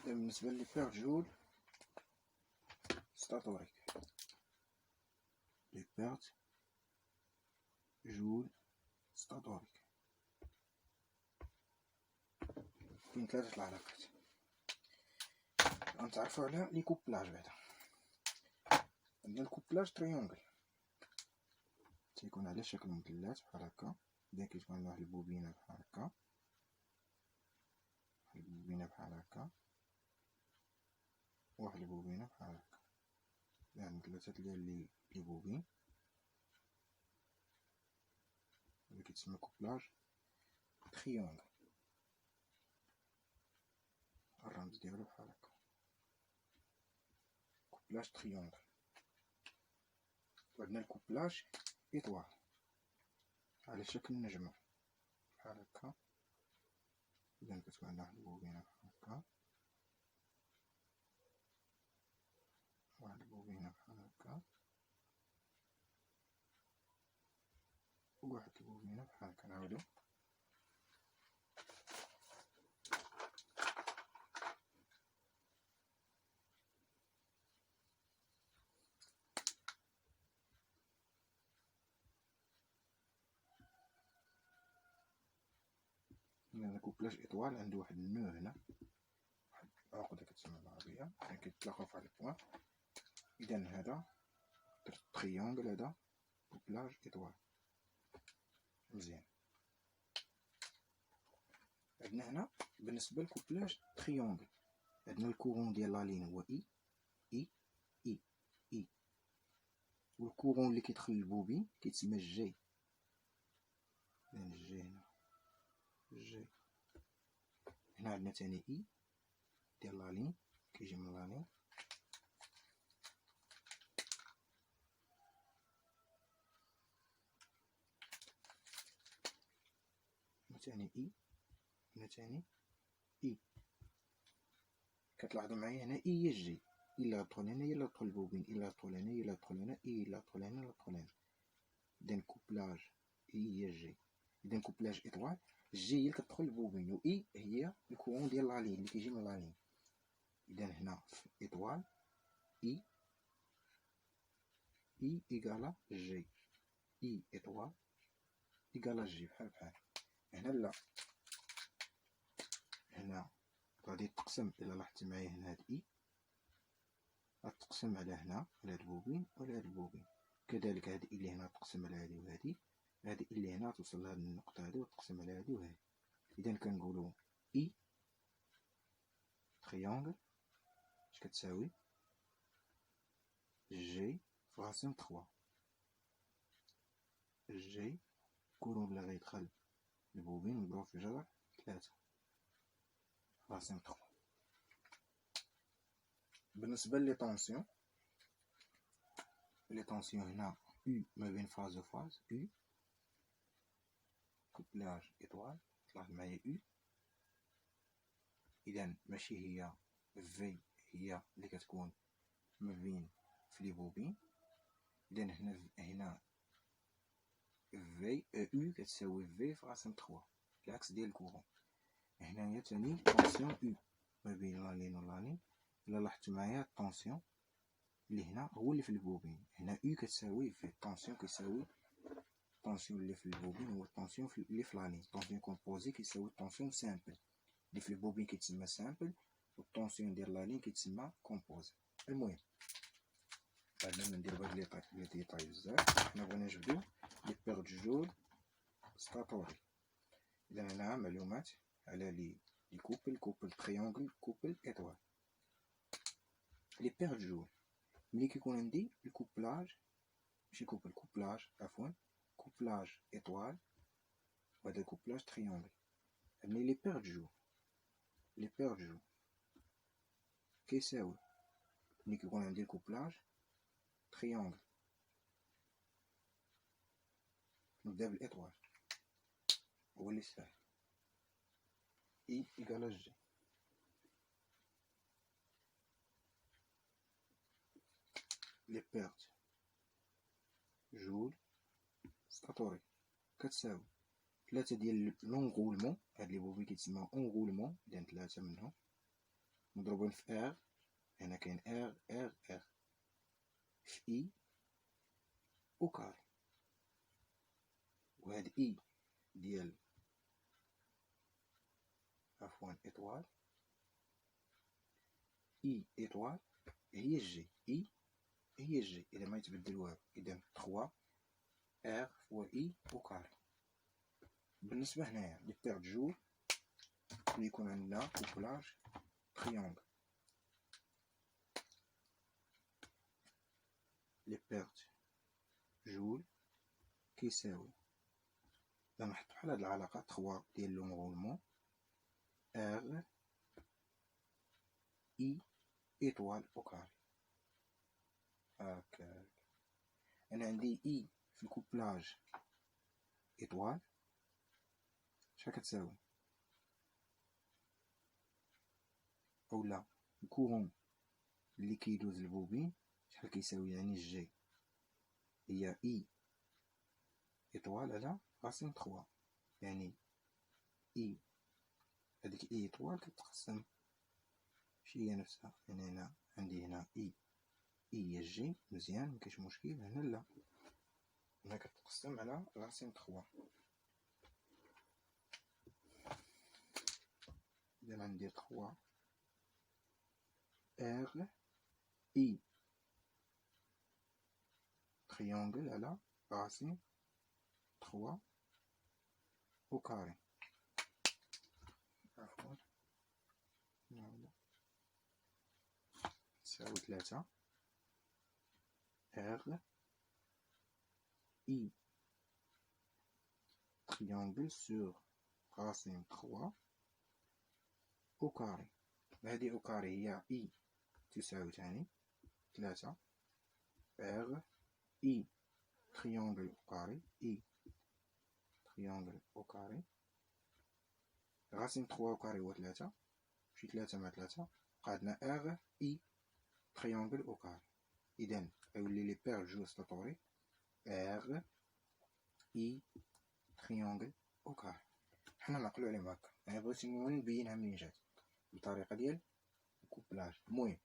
بالنسبة لي بير جول ستاتوريك، لي بيرت جول ستاتوريك. كاين ثلاثة العلاقات غنتعرفو على لي كوبلاج. بعدا عندنا الكوبلاج تريونغل، تيكون على شكل مثلث بحال هكا، إذا كتكون عندنا واحد البوبينة بحال هكا، واحد البوبينة بحال هكا، واحد البوبينة بحال هكا، يعني ثلاثة ديال لي بوبين. هذا كيتسمى كوبلاج تريونغل، الرمز ديالو بحال هكا، كوبلاج تريونغل. وعندنا الكوبلاج إطوال على شكل نجمة بحال هكا، إذا كتكون عندنا واحد البوبينة بحال هكا، واحد البوبينة بحال هكا، وواحد البوبينة بحال هكا. نعاودو هنا كوبلاج إطوال، عنده واحد النو هنا، واحد العقدة كتسمى بالعربية، يعني كيتلاقاو في واحد البوان. إذا هذا تريونغل، هذا كوبلاج إطوال. مزيان. عندنا هنا بالنسبة لكوبلاج تريونغل، عندنا الكورون ديال لا لين هو إي إي إي إي، والكورون اللي كيدخل للبوبين كيتسمى جي. جي هنا جي. هنا عندنا تاني إي ديال لا لين، كيجي من لا لين. هنا تاني إي، هنا تاني إي. كتلاحظوا معايا هنا إي هي جي، إلا غتدخل هنا هي اللي غتدخل البوبين، إلا غتدخل هنا هي اللي غتدخل هنا، إي إلا غتدخل هنا إلا غتدخل هنا. إذا كوبلاج إي هي جي. إذا كوبلاج إطوال، جي هي اللي كتدخل البوبين، و إي هي الكورون ديال لا لين اللي كيجي من لا لين. إذا هنا في إطوال إي إي إيكالا جي، إي إطوال إيكالا جي، بحال بحال. هنا لا، هنا غادي تقسم، إلا لاحظتي معايا هنا هاد إي غتقسم على هنا، على هاد البوبين وعلى هاد البوبين. كذلك هاد إي اللي هنا تقسم على هادي وهادي، هاد إي اللي هنا توصل لهاد النقطة هادي وتقسم على هادي وهادي. إذا كنقولو إي تريونغل اش كتساوي جي فاصل 3. جي كورون اللي غيدخل البوبين مضروب في جذر 3 فاصل 3. بالنسبة لي طونسيون، لي طونسيون هنا U ما بين فاز و فاز، U كوبلاج إطوال، تلاحظ معايا U. إذا ماشي هي في هي اللي كتكون ما بين في لي بوبين. إذا هنا في U كتساوي في فاصل 3، العكس ديال الكورون. هنايا تاني طونسيون U ما بين لا لين و لا لين. إلا لاحظتو معايا الطونسيون اللي هنا هو اللي في البوبين، هنا U كتساوي في، الطونسيون كيساوي الطونسيون اللي في البوبين هو الطونسيون اللي في لا لين. الطونسيون كومبوزي كيساوي الطونسيون سامبل اللي في البوبين كيتسمى سامبل، والطونسيون ديال لا لين كيتسمى كومبوزي. المهم بعد ما نديرو هاد لي ديتاي بزاف، حنا بغينا نجبدو لي بير دو جول ستاتوري. إذا هنا معلومات على لي كوبل تريونغل، كوبل إطوال. لي بير دو جول ملي كيكون عندي الكوبلاج، ماشي كوبلاج عفوا، كوبلاج إطوال وهذا كوبلاج تريونغل. عندي لي بير دو جول كيساوي ملي كيكون عندي الكوبلاج تريونغل. نبدا بالإطوال، هو اللي ساهل، إي إيكالا جي. لي بيرت جول ستاتوري كتساوي 3 ديال لونغولمون، هاد لي بوبين كيتسماو اونغولمون، إذا 3 منهم مضروبين في ار. هنا كاين ار ار ار في اي او كاري، وهاد اي ديال عفوا اطوال، اي اطوال هي الجي، اي هي الجي اذا ما يتبدل والو. اذا 3 ار فوا اي او كاري. بالنسبه هنايا لي بير جول اللي يكون عندنا كوبلاج تريونغل، لي بيرت جول كيساوي، إذا نحطو على هاد العلاقة 3 ديال لونغولمون ار اي ايطوال او كاري. هاكاك انا عندي اي في الكوبلاج ايطوال شحال كتساوي، اولا الكورون اللي كيدوز البوبين شحال كيساوي، يعني الجي هي اي ايطوال على راسين 3، يعني اي هاديك اي ايطوال كتقسم شي هي نفسها. يعني هنا عندي هنا اي هي الجي مزيان مكاينش مشكل. هنا لا، هنا كتقسم على راسين 3. اذا عندي 3 ار اي تريونغل على راسين 3 او كاري. عفوا نعاودو تساوي 3 ار اي تريونغل سور راسين 3 او كاري. هادي او كاري هي اي تساوي تاني 3 ار اي تريونغل او كاري، اي تريونغل او كاري راسين 3 او كاري هو 3، شي 3 مع 3 بقى عندنا ار اي تريونغل او كاري. اذا غيولي لي بير جوج ستاتوري ار اي تريونغل او كاري. حنا نعقلو عليهم هكا. انا بغيت نبينها منين جات بطريقه ديال الكوبلاج. المهم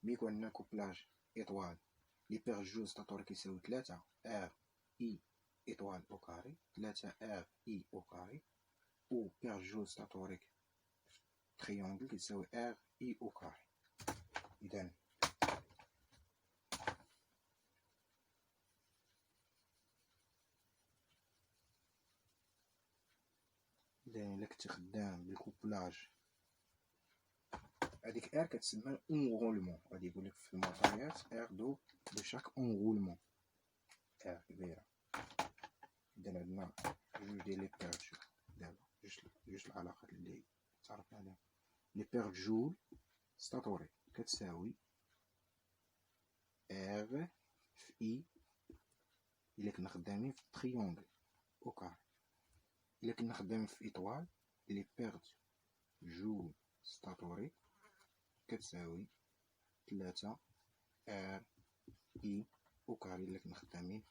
ملي يكون عندنا كوبلاج ايطوال لي بير جوج ستاتوري كيساوي 3 ار اي ايطوال او كاري، 3 ار اي او كاري، و بير جوج ستاتوريك تريونغل كيساوي ار اي او كاري. اذا الا كنتي خدام بالكوبلاج هذيك ار كتسمى اونغولمون. غادي يقولك في المعطيات ار دو شاك اونغولمون، ار كبيره. اذا عندنا جوج ديال لي بير جول دابا، جوج العلاقات اللي تعرفنا عليهم. لي بير جول ستاتوري كتساوي ار في اي الا كنا خدامين في تريونغل او كاري. الا كنا خدامين في ايطوال لي بيرت جول ستاتوري كتساوي 3 ار اي او كاري الا كنا خدامين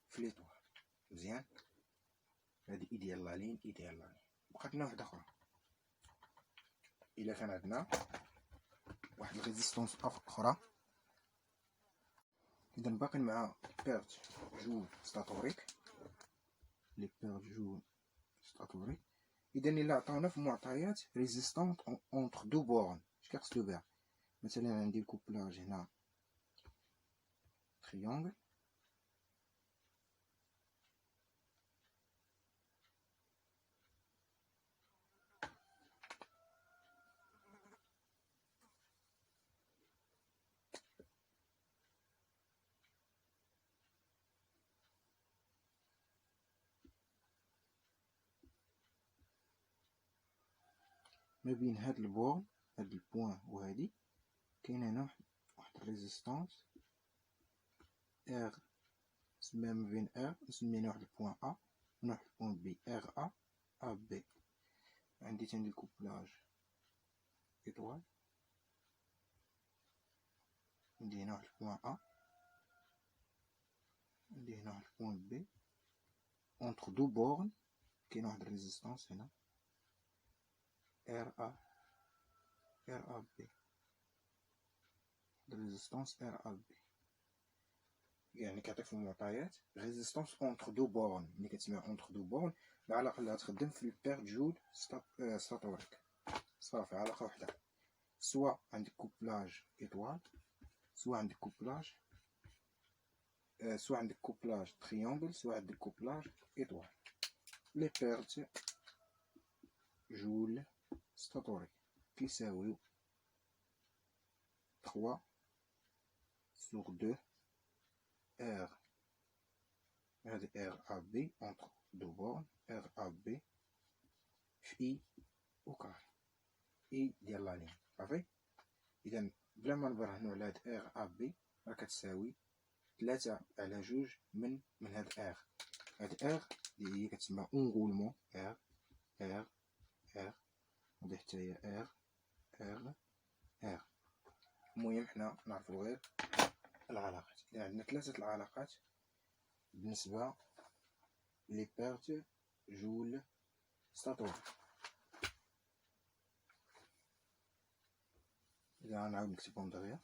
في ليطوال. مزيان. هادي اي ديال لا لين، اي ديال لا لين. بقات لنا وحده اخرى، الا كان عندنا واحد الريزيستونس اخرى. اذا باقي مع بيرت جول ستاتوريك، لي بيرت جول ستاتوريك. اذا الا عطاونا في معطيات ريزيستونس اونتر دو بورن اش كيقصدو بها؟ مثلا عندي الكوبلاج هنا تريونغل، ما بين هاد البورن هاد البوان وهادي كاين هنا واحد الريزيستونس ار، نسميها ما بين ار نسمينا واحد البوان ا ونوح البوان بي، ار ا ا بي. عندي تاني الكوبلاج ايطوال، عندي هنا واحد البوان ا، عندي هنا واحد البوان بي. اونتر دو بورن كاين واحد الريزيستونس هنا ار ا ار ا بي. ريزيستانس ار اب بي. يعني كيعطيك في المعطيات ريزيستانس اونتر دو بورن. ملي كتسمع اونتر دو بورن العلاقه اللي غتخدم في البير جول ستاتوريك صافي علاقه وحده. سوا عندك كوبلاج ايطوال، سوا عندك كوبلاج سوا عندك كوبلاج تريونغل، سوا عندك كوبلاج ايطوال. لي بيرت جول ستاتوريك كيساويو 3 sur 2 R. هذه R A B entre deux bornes R A B في I أو كاري I ديال لا لين صافي. إذا بلا ما نبرهنو على هاد R A B راه كتساوي 3 على 2 من هاد R. هاد R اللي هي كتسمى انغولمون R R R وهادي حتى هي R R R. المهم حنا نعرفو غير العلاقات. إذا عندنا 3 العلاقات بالنسبة لي بيرت جول ستاتوريك. إذا غنعاود نكتبهم دغيا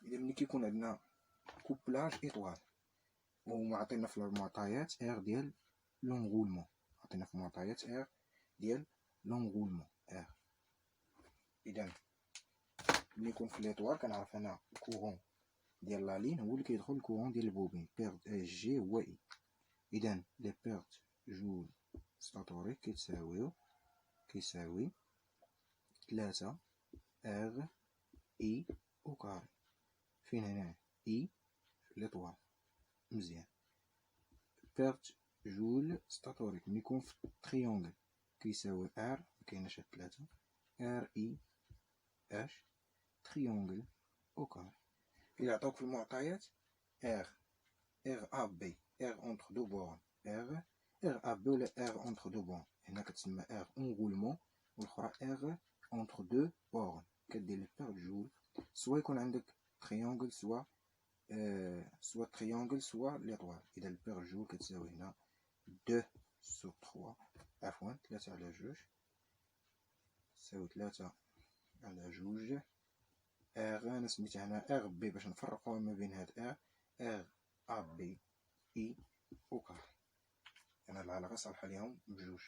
إذا ملي كيكون عندنا كوبلاج إيطوال ومعطينا في المعطيات إر ديال لونغولمون، عطينا في المعطيات إر ديال لونغولمون إر. إذا ملي يكون في ليطوال كنعرف أنا الكورون ديال لا لين هو اللي كيدخل الكورون ديال البوبين بيرت جي هو إي. إذا لي بيرت جول ستاتوريك كيساوي 3 إر إي أو كاري. فين هنا إي في ليطوال مزيان. بيرت جول ستاتوريك ملي يكون في تريونغل كيساوي ار مكايناش هاد 3 ار اي اش تريونغل او كاري. إلا عطاوك في المعطيات ار ا بي ار اونتر دو بورن ار ا بي ولا ار اونتر دو بورن، هنا كتسمى ار انغولمون والاخرى ار اونتر دو بورن، كدير لي بيرت جول. سوا يكون عندك تريونغل سوا تريونغل سوا ليطوال. إذا البير جول كتساوي هنا 2 sur 3 عفوا 3 على 2 تساوي 3 على 2 ار. أنا سميتها هنا ار بي باش نفرقوها ما بين هاد ار ا بي اي أو كاري. أنا العلاقة صالحة ليهم بجوج.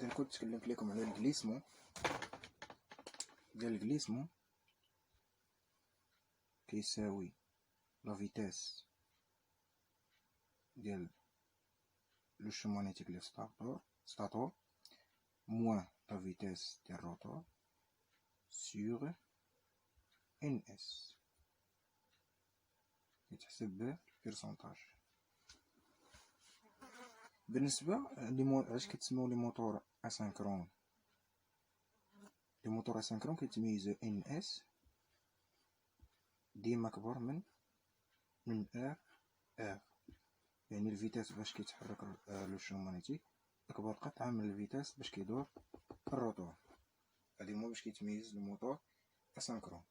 إذا كنت تكلمت لكم على الجليسمون ديال الجليسمون كيساوي لا فيتاس ديال لو شون مانيتيك لي ستاتور موان لا فيتاس ديال روتور سور ان اس كيتحسب بالبيرسونتاج. بالنسبة علاش كيتسموا لي موتور اسانكرون؟ لي موتور اسانكرون كيتميزو ان اس ديما كبر من ار يعني الفيتاس باش كيتحرك لو شون مانيتيك اكبر قطعة من الفيتاس باش كيدور الروتور. هادي هما باش كيتميز الموتور اسانكرون.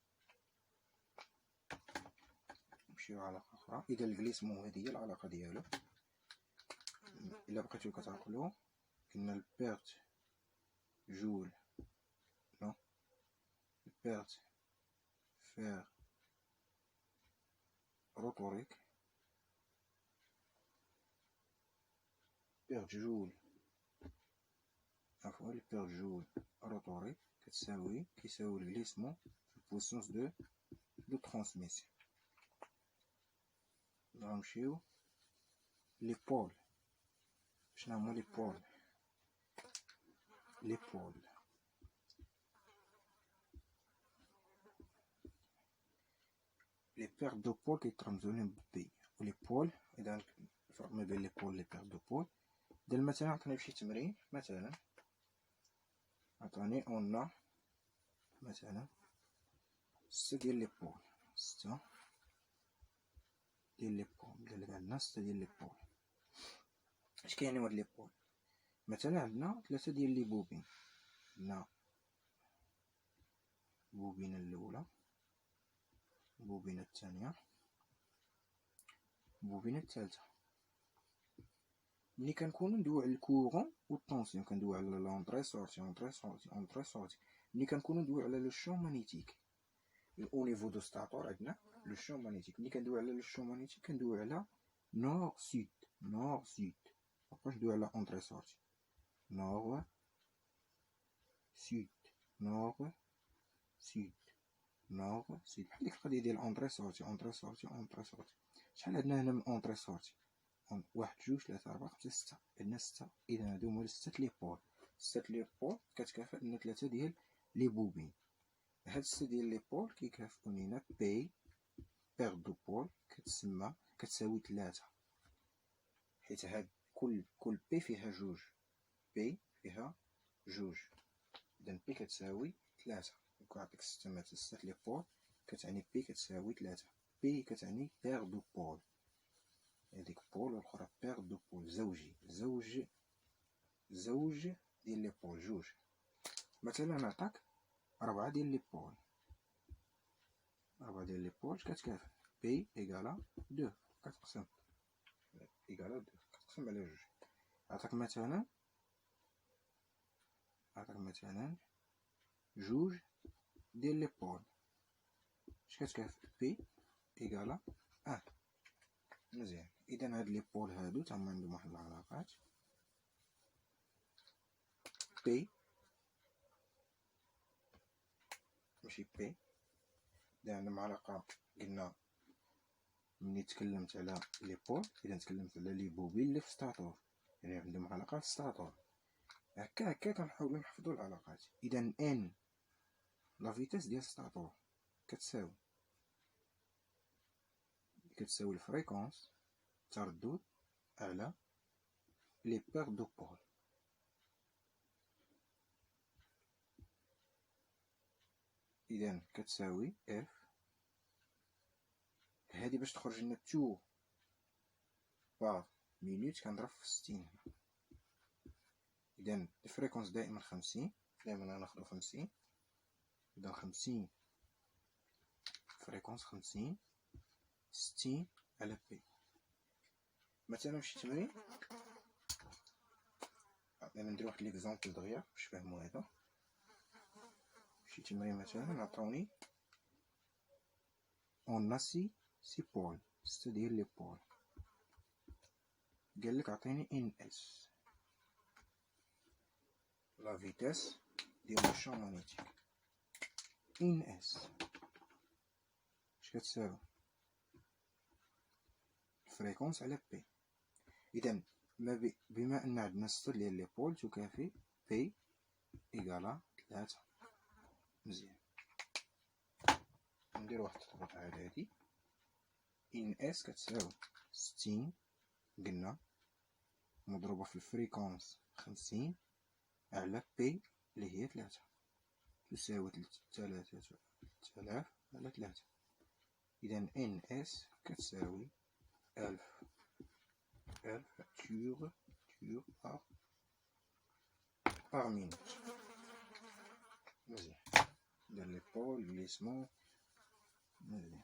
نمشيو على علاقة أخرى. إذا الجليسمون هادي هي العلاقة ديالو. إلا بقيتو كتعقلو كنا البيرت جول نو البيرت فير روتوريك بيرت جول عفوا البيرت جول روتوريك كيساوي الجليسمون في البويسونس دو ترانسميسيون. غنمشيو لي بول. شنو هما لي بول؟ لي بول لي بير دو بول كيترمزو لهم بي و لي بول. اذا الفرق ما بين لي بول لي بير دو بول ديال مثلا عطاني فشي تمرين مثلا عطاني اون مثلا 6 ديال لي بول 6 ديال لي بول قالك عندنا 6 ديال لي بول. اش كيعنيو هاد لي بول؟ مثلا عندنا 3 ديال لي بوبين عندنا البوبينة الأولى، البوبينة الثانية، البوبينة الثالثة. ملي كنكونو ندويو على الكورون و الطونسيون كندويو على لونطري سورتي اونطري سورتي اونطري سورتي. ملي كنكونو ندويو على لو شون مانيتيك او نيفو دو ستاتور عندنا لو شون مانيتيك. ملي كندويو على لو شون مانيتيك كندويو على نور سود نور سود، مابقاش ندويو على اونطري سورتي. نور سود نور سود نور سود، بحال ديك القضيه ديال اونطري سورتي اونطري سورتي اونطري سورتي. شحال عندنا هنا من اونطري سورتي؟ واحد جوج ثلاثة أربعة خمسة ستة، عندنا ستة. إذا هادو هما ستة ليبول. ستة ليبول كتكافئ لنا ثلاثة ديال لي بوبين. هاد ستة ديال ليبول كيكافئو لينا بي بيغ دو بول كتساوي ثلاثة، حيت هاد كل بي فيها جوج، بي فيها جوج، إذا بي كتساوي ثلاثة. كنعطيك ستة مثلا ستة ليبول كتعني بي كتساوي ثلاثة. بي كتعني بيغ دو بول، هاديك بول والاخرى بيغ دو بول، زوج ديال لي بول جوج. مثلا نعطاك ربعة ديال لي بول، ربعة ديال لي بول كتكافئ بي إيكالا دو، كتقسم إيكالا دو كتقسم على جوج. عطاك مثلا جوج ديال لي بول اش كتكافئ بي إيكالا أن. مزيان، إذا هاد لي بول هادو تما عندهم واحد العلاقات. بي ماشي بي، إذا عندهم علاقة. قلنا ملي تكلمت على لي بول إذا تكلمت على لي بوبيل اللي في ستاتور، يعني عندهم علاقة في ستاتور. هكا كنحاولو نحفظو العلاقات. إذا ان لا فيتاس ديال ستاتور كتساوي الفريكونس التردد على لي بيغ دو بول. إذا كتساوي اف، هادي باش تخرج لنا تو بار مينوت كنضرب في 60 هنا. إذا الفريكونس دائما 50، دائما غناخدو 50. إذا 50 فريكونس 50 60 على بي. مثلا فشي تمرين ندير واحد ليكزومبل دغيا باش تفهمو هذا. شي تمرين مثلا عطاوني اون سي بول، ستة ديال لي بول. قالك عطيني ان اس لا فيتاس ديال لو شون مانيتيك. ان اس اش كتساوي؟ الفريكونس على بي. اذا بما ان عندنا ستة ديال لي بول تكافي بي إيكالا ثلاثة. مزيان، ندير واحد التطبيق على هادي. ان اس كتساوي 60 قلنا مضروبة في الفريكونس 50 على بي اللي هي 3 تساوي 3000 على 3. إذا ان اس كتساوي 1000 تور بار مينوت. مزيان، ندير لي بول غليسمون. مزيان.